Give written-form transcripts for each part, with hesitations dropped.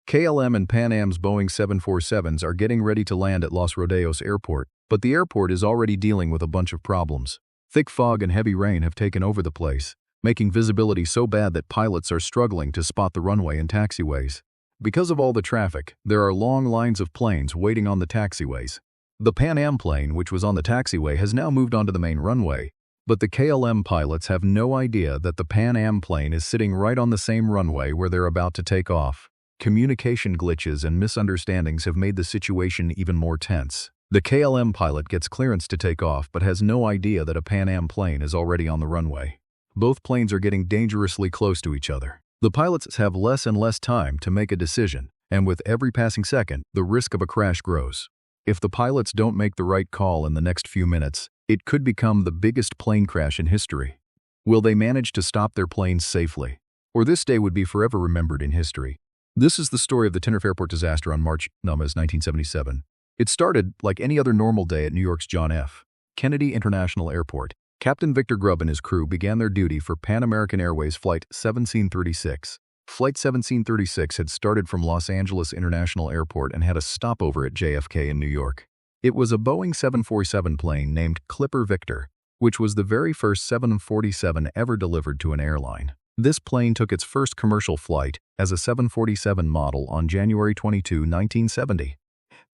KLM and Pan Am's Boeing 747s are getting ready to land at Los Rodeos Airport, but the airport is already dealing with a bunch of problems. Thick fog and heavy rain have taken over the place, making visibility so bad that pilots are struggling to spot the runway and taxiways. Because of all the traffic, there are long lines of planes waiting on the taxiways. The Pan Am plane, which was on the taxiway, has now moved onto the main runway, but the KLM pilots have no idea that the Pan Am plane is sitting right on the same runway where they're about to take off. Communication glitches and misunderstandings have made the situation even more tense. The KLM pilot gets clearance to take off but has no idea that a Pan Am plane is already on the runway. Both planes are getting dangerously close to each other. The pilots have less and less time to make a decision, and with every passing second, the risk of a crash grows. If the pilots don't make the right call in the next few minutes, it could become the biggest plane crash in history. Will they manage to stop their planes safely? Or this day would be forever remembered in history. This is the story of the Tenerife airport disaster on March 1977. It started like any other normal day at New York's John F. Kennedy International Airport. Captain Victor Grubb and his crew began their duty for Pan American Airways Flight 1736. Flight 1736 had started from Los Angeles International Airport and had a stopover at JFK in New York. It was a Boeing 747 plane named Clipper Victor, which was the very first 747 ever delivered to an airline. This plane took its first commercial flight as a 747 model on January 22, 1970.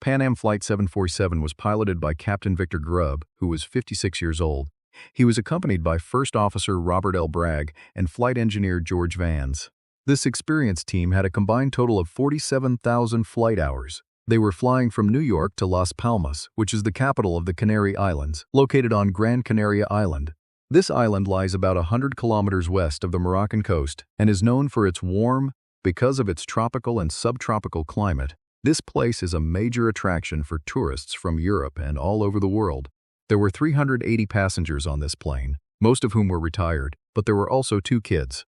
Pan Am Flight 747 was piloted by Captain Victor Grubb, who was 56 years old. He was accompanied by First Officer Robert L. Bragg and Flight Engineer George Vans. This experienced team had a combined total of 47,000 flight hours. They were flying from New York to Las Palmas, which is the capital of the Canary Islands, located on Gran Canaria Island. This island lies about 100 kilometers west of the Moroccan coast and is known for its warm, because of its tropical and subtropical climate. This place is a major attraction for tourists from Europe and all over the world. There were 380 passengers on this plane, most of whom were retired, but there were also 2 kids.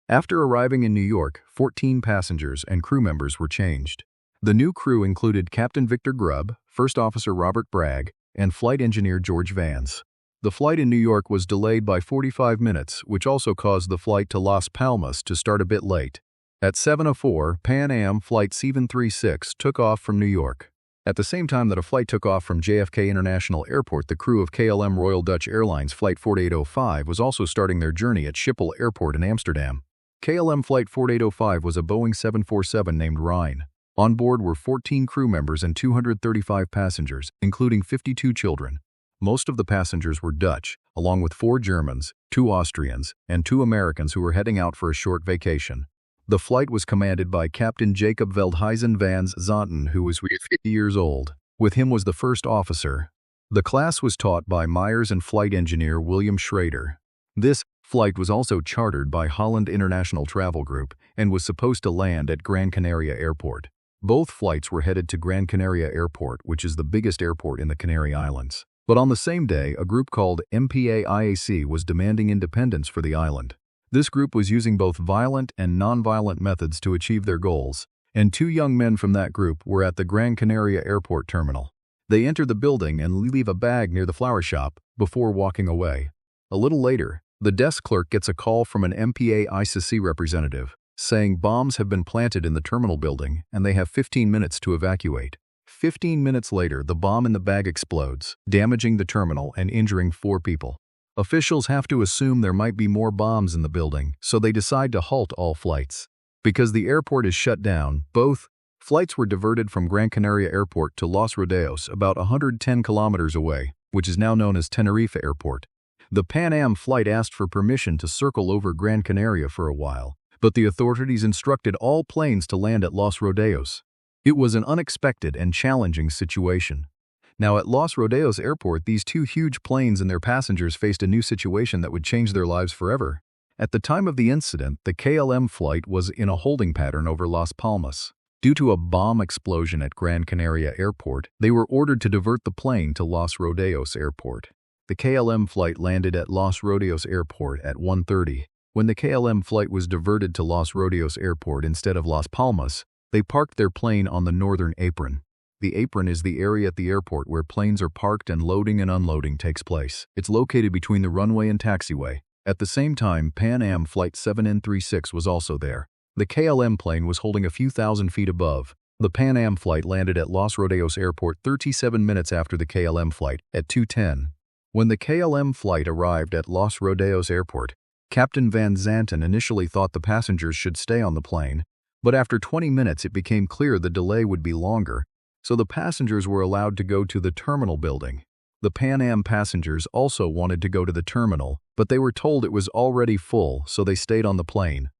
After arriving in New York, 14 passengers and crew members were changed. The new crew included Captain Victor Grubb, First Officer Robert Bragg, and Flight Engineer George Vans. The flight in New York was delayed by 45 minutes, which also caused the flight to Las Palmas to start a bit late. At 7:04, Pan Am Flight 736 took off from New York. At the same time that a flight took off from JFK International Airport, the crew of KLM Royal Dutch Airlines Flight 4805 was also starting their journey at Schiphol Airport in Amsterdam. KLM Flight 4805 was a Boeing 747 named Rhine. On board were 14 crew members and 235 passengers, including 52 children. Most of the passengers were Dutch, along with 4 Germans, 2 Austrians, and 2 Americans who were heading out for a short vacation. The flight was commanded by Captain Jacob Veldhuizen Vans Zanten, who was 50 years old. With him was the first officer. The class was taught by Myers and flight engineer William Schrader. This flight was also chartered by Holland International Travel Group and was supposed to land at Gran Canaria Airport. Both flights were headed to Gran Canaria Airport, which is the biggest airport in the Canary Islands. But on the same day, a group called MPA-IAC was demanding independence for the island. This group was using both violent and non-violent methods to achieve their goals, and 2 young men from that group were at the Gran Canaria Airport terminal. They enter the building and leave a bag near the flower shop before walking away. A little later, the desk clerk gets a call from an MPA-IAC representative saying bombs have been planted in the terminal building and they have 15 minutes to evacuate. 15 minutes later, the bomb in the bag explodes, damaging the terminal and injuring 4 people. Officials have to assume there might be more bombs in the building, so they decide to halt all flights. Because the airport is shut down, both flights were diverted from Gran Canaria Airport to Los Rodeos, about 110 kilometers away, which is now known as Tenerife Airport. The Pan Am flight asked for permission to circle over Gran Canaria for a while, but the authorities instructed all planes to land at Los Rodeos. It was an unexpected and challenging situation. Now at Los Rodeos Airport, these 2 huge planes and their passengers faced a new situation that would change their lives forever. At the time of the incident, the KLM flight was in a holding pattern over Las Palmas. Due to a bomb explosion at Gran Canaria Airport, they were ordered to divert the plane to Los Rodeos Airport. The KLM flight landed at Los Rodeos Airport at 1:30. When the KLM flight was diverted to Los Rodeos Airport instead of Las Palmas, they parked their plane on the northern apron. The apron is the area at the airport where planes are parked and loading and unloading takes place. It's located between the runway and taxiway. At the same time, Pan Am Flight 736 was also there. The KLM plane was holding a few thousand feet above. The Pan Am flight landed at Los Rodeos Airport 37 minutes after the KLM flight, at 2:10. When the KLM flight arrived at Los Rodeos Airport, Captain Van Zanten initially thought the passengers should stay on the plane, but after 20 minutes it became clear the delay would be longer, so the passengers were allowed to go to the terminal building. The Pan Am passengers also wanted to go to the terminal, but they were told it was already full, so they stayed on the plane.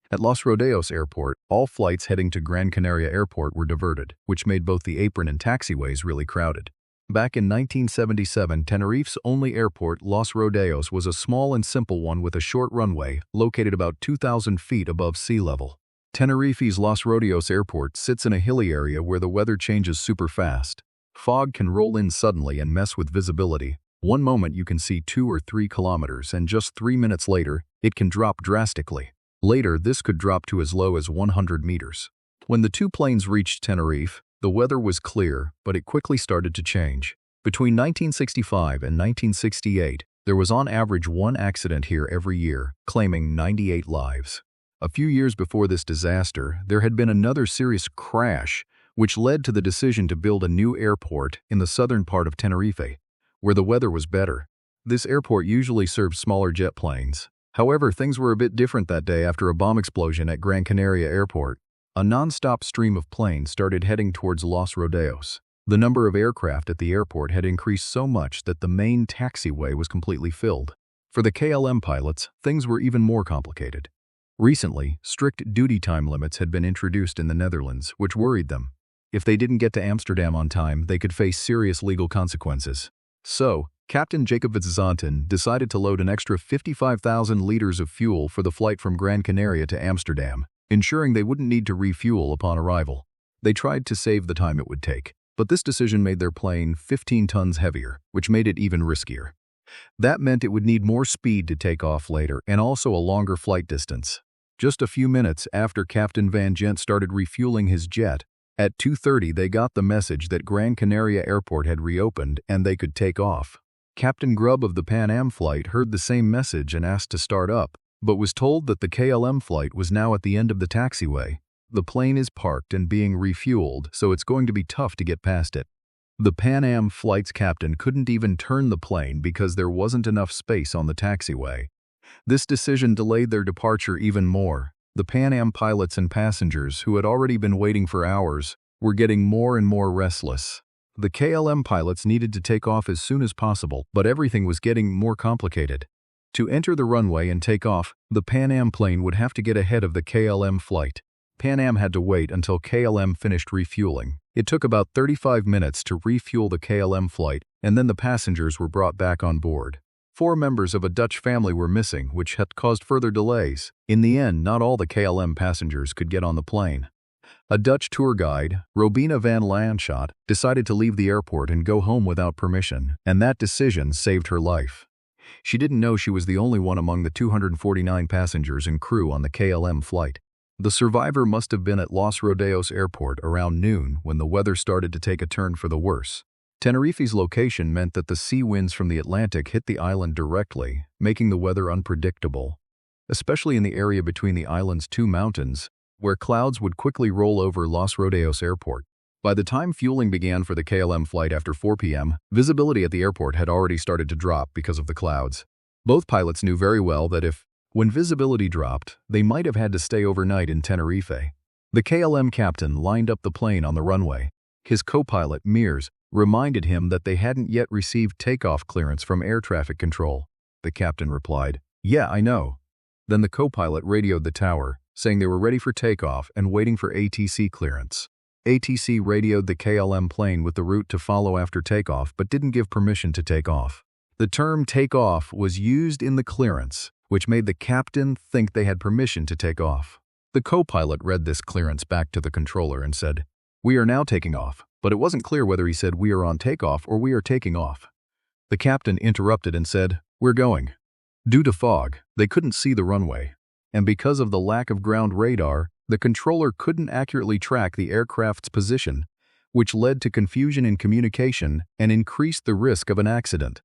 At Los Rodeos Airport, all flights heading to Gran Canaria Airport were diverted, which made both the apron and taxiways really crowded. Back in 1977, Tenerife's only airport, Los Rodeos, was a small and simple one with a short runway, located about 2,000 feet above sea level. Tenerife's Los Rodeos Airport sits in a hilly area where the weather changes super fast. Fog can roll in suddenly and mess with visibility. One moment you can see 2 or 3 kilometers, and just 3 minutes later, it can drop drastically. Later, this could drop to as low as 100 meters. When the two planes reached Tenerife, the weather was clear, but it quickly started to change. Between 1965 and 1968, there was on average 1 accident here every year, claiming 98 lives. A few years before this disaster, there had been another serious crash, which led to the decision to build a new airport in the southern part of Tenerife, where the weather was better. This airport usually serves smaller jet planes. However, things were a bit different that day after a bomb explosion at Gran Canaria Airport. A non-stop stream of planes started heading towards Los Rodeos. The number of aircraft at the airport had increased so much that the main taxiway was completely filled. For the KLM pilots, things were even more complicated. Recently, strict duty time limits had been introduced in the Netherlands, which worried them. If they didn't get to Amsterdam on time, they could face serious legal consequences. So, Captain Jacob Van Zanten decided to load an extra 55,000 liters of fuel for the flight from Gran Canaria to Amsterdam, ensuring they wouldn't need to refuel upon arrival. They tried to save the time it would take, but this decision made their plane 15 tons heavier, which made it even riskier. That meant it would need more speed to take off later and also a longer flight distance. Just a few minutes after Captain Van Zanten started refueling his jet, at 2:30 they got the message that Gran Canaria Airport had reopened and they could take off. Captain Grubb of the Pan Am flight heard the same message and asked to start up, but was told that the KLM flight was now at the end of the taxiway. The plane is parked and being refueled, so it's going to be tough to get past it. The Pan Am flight's captain couldn't even turn the plane because there wasn't enough space on the taxiway. This decision delayed their departure even more. The Pan Am pilots and passengers, who had already been waiting for hours, were getting more and more restless. The KLM pilots needed to take off as soon as possible, but everything was getting more complicated. To enter the runway and take off, the Pan Am plane would have to get ahead of the KLM flight. Pan Am had to wait until KLM finished refueling. It took about 35 minutes to refuel the KLM flight, and then the passengers were brought back on board. 4 members of a Dutch family were missing, which had caused further delays. In the end, not all the KLM passengers could get on the plane. A Dutch tour guide, Robina van Lanschot, decided to leave the airport and go home without permission, and that decision saved her life. She didn't know she was the only one among the 249 passengers and crew on the KLM flight. The survivor must have been at Los Rodeos Airport around noon when the weather started to take a turn for the worse. Tenerife's location meant that the sea winds from the Atlantic hit the island directly, making the weather unpredictable, especially in the area between the island's 2 mountains, where clouds would quickly roll over Los Rodeos Airport. By the time fueling began for the KLM flight after 4 p.m., visibility at the airport had already started to drop because of the clouds. Both pilots knew very well that when visibility dropped, they might have had to stay overnight in Tenerife. The KLM captain lined up the plane on the runway. His co-pilot, Mears, reminded him that they hadn't yet received takeoff clearance from air traffic control. The captain replied, "Yeah, I know." Then the co-pilot radioed the tower, saying they were ready for takeoff and waiting for ATC clearance. ATC radioed the KLM plane with the route to follow after takeoff but didn't give permission to take off. The term takeoff was used in the clearance, which made the captain think they had permission to take off. The co-pilot read this clearance back to the controller and said, "We are now taking off," but it wasn't clear whether he said "we are on takeoff" or "we are taking off." The captain interrupted and said, "We're going." Due to fog, they couldn't see the runway, and because of the lack of ground radar, the controller couldn't accurately track the aircraft's position, which led to confusion in communication and increased the risk of an accident.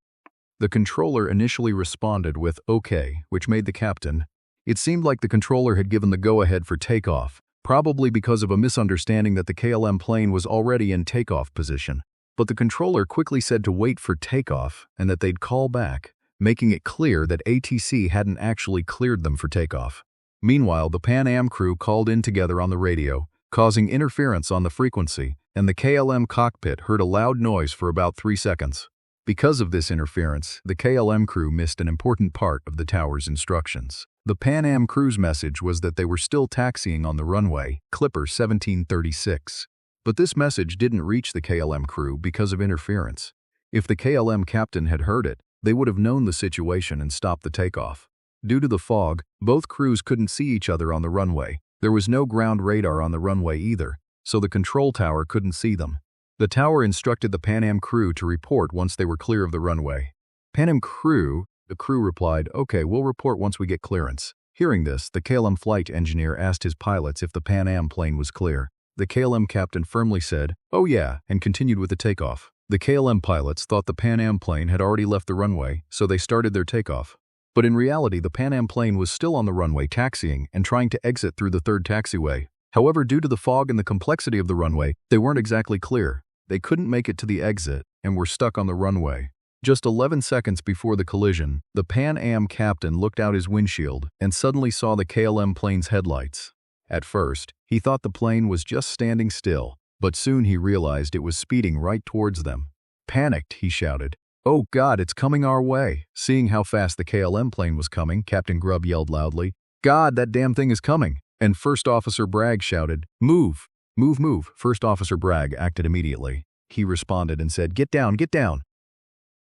The controller initially responded with "OK," which made the captain, It seemed like the controller had given the go-ahead for takeoff, probably because of a misunderstanding that the KLM plane was already in takeoff position. But the controller quickly said to wait for takeoff and that they'd call back, making it clear that ATC hadn't actually cleared them for takeoff. Meanwhile, the Pan Am crew called in together on the radio, causing interference on the frequency, and the KLM cockpit heard a loud noise for about 3 seconds. Because of this interference, the KLM crew missed an important part of the tower's instructions. The Pan Am crew's message was that they were still taxiing on the runway, Clipper 1736. But this message didn't reach the KLM crew because of interference. If the KLM captain had heard it, they would have known the situation and stopped the takeoff. Due to the fog, both crews couldn't see each other on the runway. There was no ground radar on the runway either, so the control tower couldn't see them. The tower instructed the Pan Am crew to report once they were clear of the runway. Pan Am crew, the crew replied, "Okay, we'll report once we get clearance." Hearing this, the KLM flight engineer asked his pilots if the Pan Am plane was clear. The KLM captain firmly said, "Oh yeah," and continued with the takeoff. The KLM pilots thought the Pan Am plane had already left the runway, so they started their takeoff. But in reality, the Pan Am plane was still on the runway taxiing and trying to exit through the third taxiway. However, due to the fog and the complexity of the runway, they weren't exactly clear. They couldn't make it to the exit and were stuck on the runway. Just 11 seconds before the collision, the Pan Am captain looked out his windshield and suddenly saw the KLM plane's headlights. At first, he thought the plane was just standing still, but soon he realized it was speeding right towards them. Panicked, he shouted, "Oh God, it's coming our way!" Seeing how fast the KLM plane was coming, Captain Grubb yelled loudly, "God, that damn thing is coming!" And First Officer Bragg shouted, "Move! Move, move!" First Officer Bragg acted immediately. He responded and said, "Get down, get down!"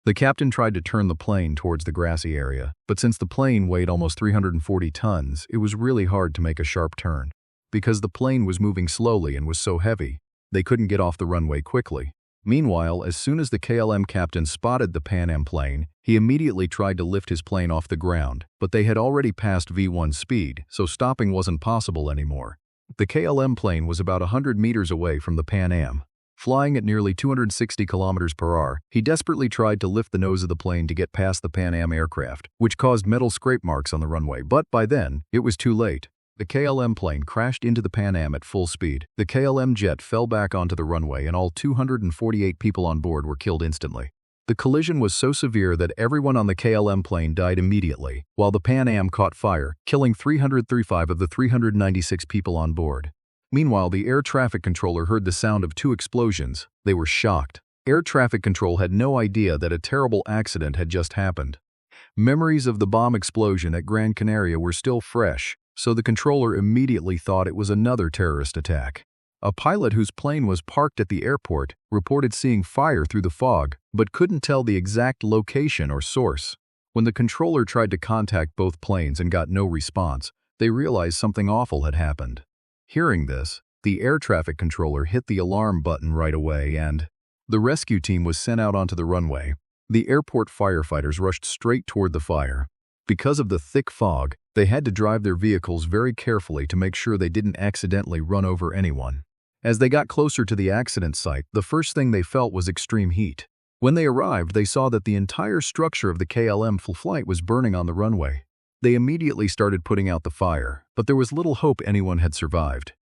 The captain tried to turn the plane towards the grassy area, but since the plane weighed almost 340 tons, it was really hard to make a sharp turn. Because the plane was moving slowly and was so heavy, they couldn't get off the runway quickly. Meanwhile, as soon as the KLM captain spotted the Pan Am plane, he immediately tried to lift his plane off the ground, but they had already passed V1 speed, so stopping wasn't possible anymore. The KLM plane was about 100 meters away from the Pan Am. Flying at nearly 260 kilometers per hour, he desperately tried to lift the nose of the plane to get past the Pan Am aircraft, which caused metal scrape marks on the runway, but by then, it was too late. The KLM plane crashed into the Pan Am at full speed. The KLM jet fell back onto the runway and all 248 people on board were killed instantly. The collision was so severe that everyone on the KLM plane died immediately, while the Pan Am caught fire, killing 335 of the 396 people on board. Meanwhile, the air traffic controller heard the sound of 2 explosions. They were shocked. Air traffic control had no idea that a terrible accident had just happened. Memories of the bomb explosion at Gran Canaria were still fresh, so the controller immediately thought it was another terrorist attack. A pilot whose plane was parked at the airport reported seeing fire through the fog, but couldn't tell the exact location or source. When the controller tried to contact both planes and got no response, they realized something awful had happened. Hearing this, the air traffic controller hit the alarm button right away and the rescue team was sent out onto the runway. The airport firefighters rushed straight toward the fire. Because of the thick fog, they had to drive their vehicles very carefully to make sure they didn't accidentally run over anyone. As they got closer to the accident site, the first thing they felt was extreme heat. When they arrived, they saw that the entire structure of the KLM flight was burning on the runway. They immediately started putting out the fire, but there was little hope anyone had survived.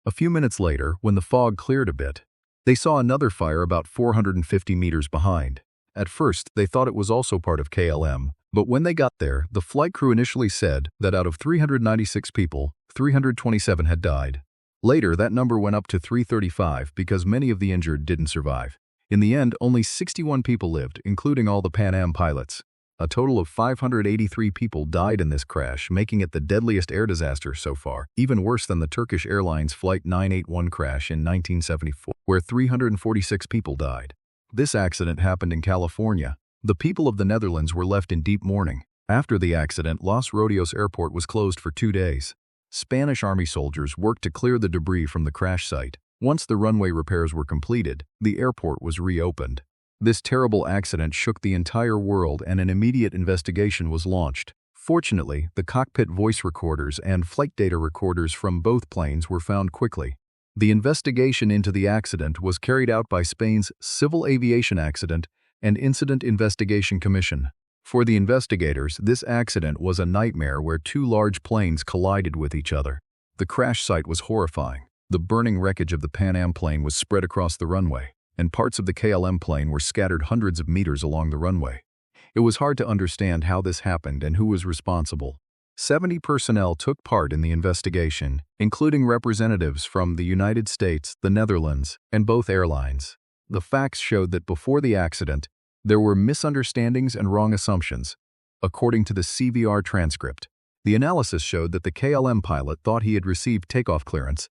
A few minutes later, when the fog cleared a bit, they saw another fire about 450 meters behind. At first, they thought it was also part of KLM, but when they got there, the flight crew initially said that out of 396 people, 327 had died. Later, that number went up to 335 because many of the injured didn't survive. In the end, only 61 people lived, including all the Pan Am pilots. A total of 583 people died in this crash, making it the deadliest air disaster so far, even worse than the Turkish Airlines Flight 981 crash in 1974, where 346 people died. This accident happened in California. The people of the Netherlands were left in deep mourning. After the accident, Los Rodeos Airport was closed for 2 days. Spanish Army soldiers worked to clear the debris from the crash site. Once the runway repairs were completed, the airport was reopened. This terrible accident shook the entire world and an immediate investigation was launched. Fortunately, the cockpit voice recorders and flight data recorders from both planes were found quickly. The investigation into the accident was carried out by Spain's Civil Aviation Accident and Incident Investigation Commission. For the investigators, this accident was a nightmare where two large planes collided with each other. The crash site was horrifying. The burning wreckage of the Pan Am plane was spread across the runway, and parts of the KLM plane were scattered hundreds of meters along the runway. It was hard to understand how this happened and who was responsible. 70 personnel took part in the investigation, including representatives from the United States, the Netherlands, and both airlines. The facts showed that before the accident, there were misunderstandings and wrong assumptions, according to the CVR transcript. The analysis showed that the KLM pilot thought he had received takeoff clearance,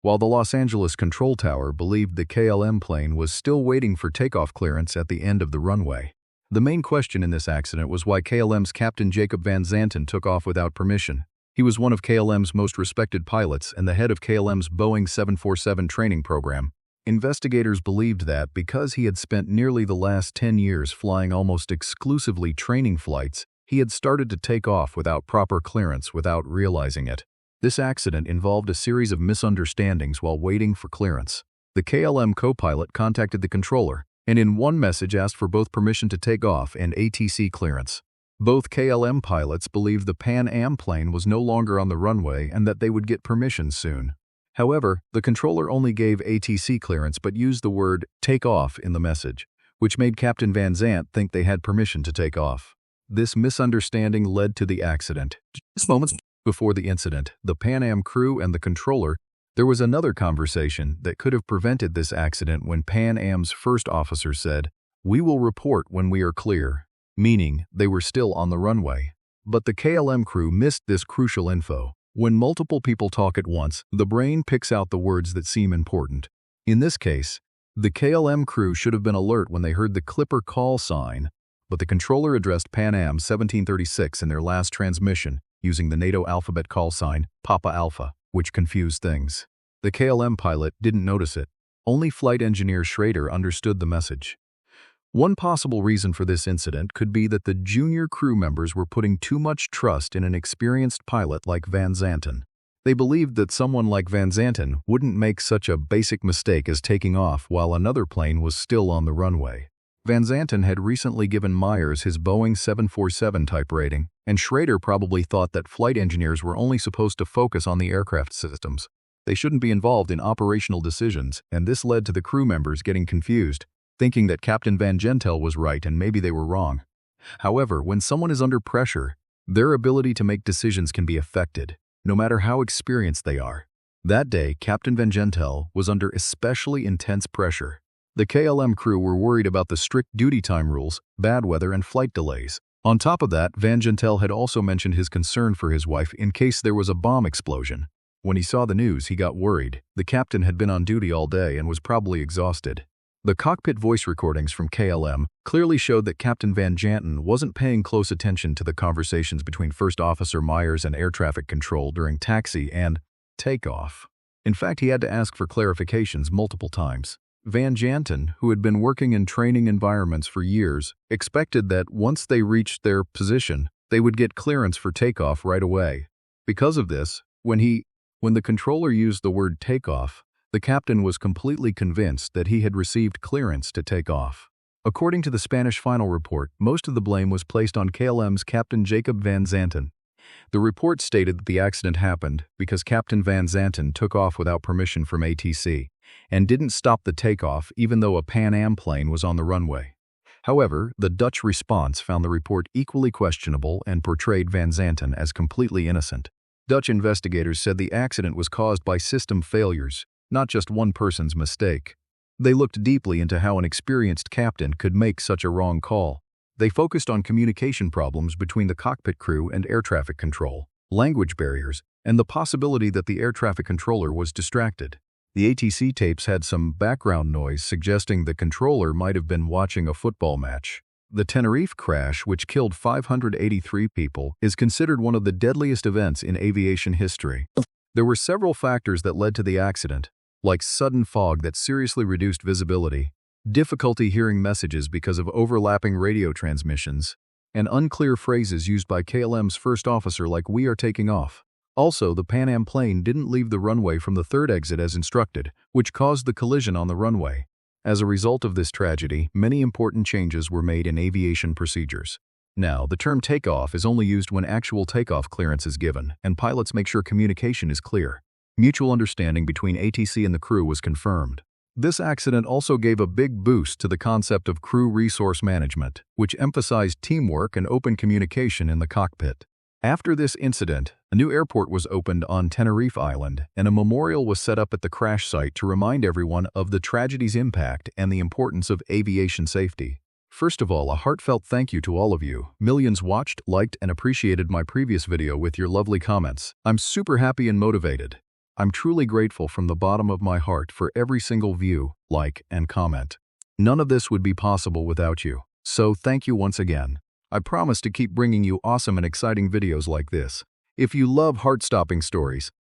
while the Los Angeles control tower believed the KLM plane was still waiting for takeoff clearance at the end of the runway. The main question in this accident was why KLM's Captain Jacob Van Zanten took off without permission. He was one of KLM's most respected pilots and the head of KLM's Boeing 747 training program. Investigators believed that because he had spent nearly the last 10 years flying almost exclusively training flights, he had started to take off without proper clearance without realizing it. This accident involved a series of misunderstandings while waiting for clearance. The KLM co-pilot contacted the controller, and in one message asked for both permission to take off and ATC clearance. Both KLM pilots believed the Pan Am plane was no longer on the runway and that they would get permission soon. However, the controller only gave ATC clearance but used the word "take off" in the message, which made Captain Van Zandt think they had permission to take off. This misunderstanding led to the accident. Just moments before the incident, the Pan Am crew and the controller, there was another conversation that could have prevented this accident when Pan Am's first officer said, "We will report when we are clear," meaning they were still on the runway. But the KLM crew missed this crucial info. When multiple people talk at once, the brain picks out the words that seem important. In this case, the KLM crew should have been alert when they heard the Clipper call sign, but the controller addressed Pan Am 1736 in their last transmission using the NATO alphabet call sign, Papa Alpha, which confused things. The KLM pilot didn't notice it. Only flight engineer Schrader understood the message. One possible reason for this incident could be that the junior crew members were putting too much trust in an experienced pilot like Van Zanten. They believed that someone like Van Zanten wouldn't make such a basic mistake as taking off while another plane was still on the runway. Van Zanten had recently given Myers his Boeing 747 type rating, and Schrader probably thought that flight engineers were only supposed to focus on the aircraft systems. They shouldn't be involved in operational decisions, and this led to the crew members getting confused, thinking that Captain Van Gentel was right and maybe they were wrong. However, when someone is under pressure, their ability to make decisions can be affected, no matter how experienced they are. That day, Captain Van Gentel was under especially intense pressure. The KLM crew were worried about the strict duty time rules, bad weather, and flight delays. On top of that, Van Gentel had also mentioned his concern for his wife in case there was a bomb explosion. When he saw the news, he got worried. The captain had been on duty all day and was probably exhausted. The cockpit voice recordings from KLM clearly showed that Captain Van Zanten wasn't paying close attention to the conversations between First Officer Myers and air traffic control during taxi and takeoff. In fact, he had to ask for clarifications multiple times. Van Zanten, who had been working in training environments for years, expected that once they reached their position, they would get clearance for takeoff right away. Because of this, when the controller used the word takeoff, the captain was completely convinced that he had received clearance to take off. According to the Spanish final report, most of the blame was placed on KLM's Captain Jacob Van Zanten. The report stated that the accident happened because Captain Van Zanten took off without permission from ATC and didn't stop the takeoff even though a Pan Am plane was on the runway. However, the Dutch response found the report equally questionable and portrayed Van Zanten as completely innocent. Dutch investigators said the accident was caused by system failures, not just one person's mistake. They looked deeply into how an experienced captain could make such a wrong call. They focused on communication problems between the cockpit crew and air traffic control, language barriers, and the possibility that the air traffic controller was distracted. The ATC tapes had some background noise suggesting the controller might have been watching a football match. The Tenerife crash, which killed 583 people, is considered one of the deadliest events in aviation history. There were several factors that led to the accident, like sudden fog that seriously reduced visibility, difficulty hearing messages because of overlapping radio transmissions, and unclear phrases used by KLM's first officer like "we are taking off." Also, the Pan Am plane didn't leave the runway from the third exit as instructed, which caused the collision on the runway. As a result of this tragedy, many important changes were made in aviation procedures. Now, the term takeoff is only used when actual takeoff clearance is given, and pilots make sure communication is clear. Mutual understanding between ATC and the crew was confirmed. This accident also gave a big boost to the concept of crew resource management, which emphasized teamwork and open communication in the cockpit. After this incident, a new airport was opened on Tenerife Island, and a memorial was set up at the crash site to remind everyone of the tragedy's impact and the importance of aviation safety. First of all, a heartfelt thank you to all of you. Millions watched, liked, and appreciated my previous video with your lovely comments. I'm super happy and motivated. I'm truly grateful from the bottom of my heart for every single view, like, and comment. None of this would be possible without you. So thank you once again. I promise to keep bringing you awesome and exciting videos like this. If you love heart-stopping stories,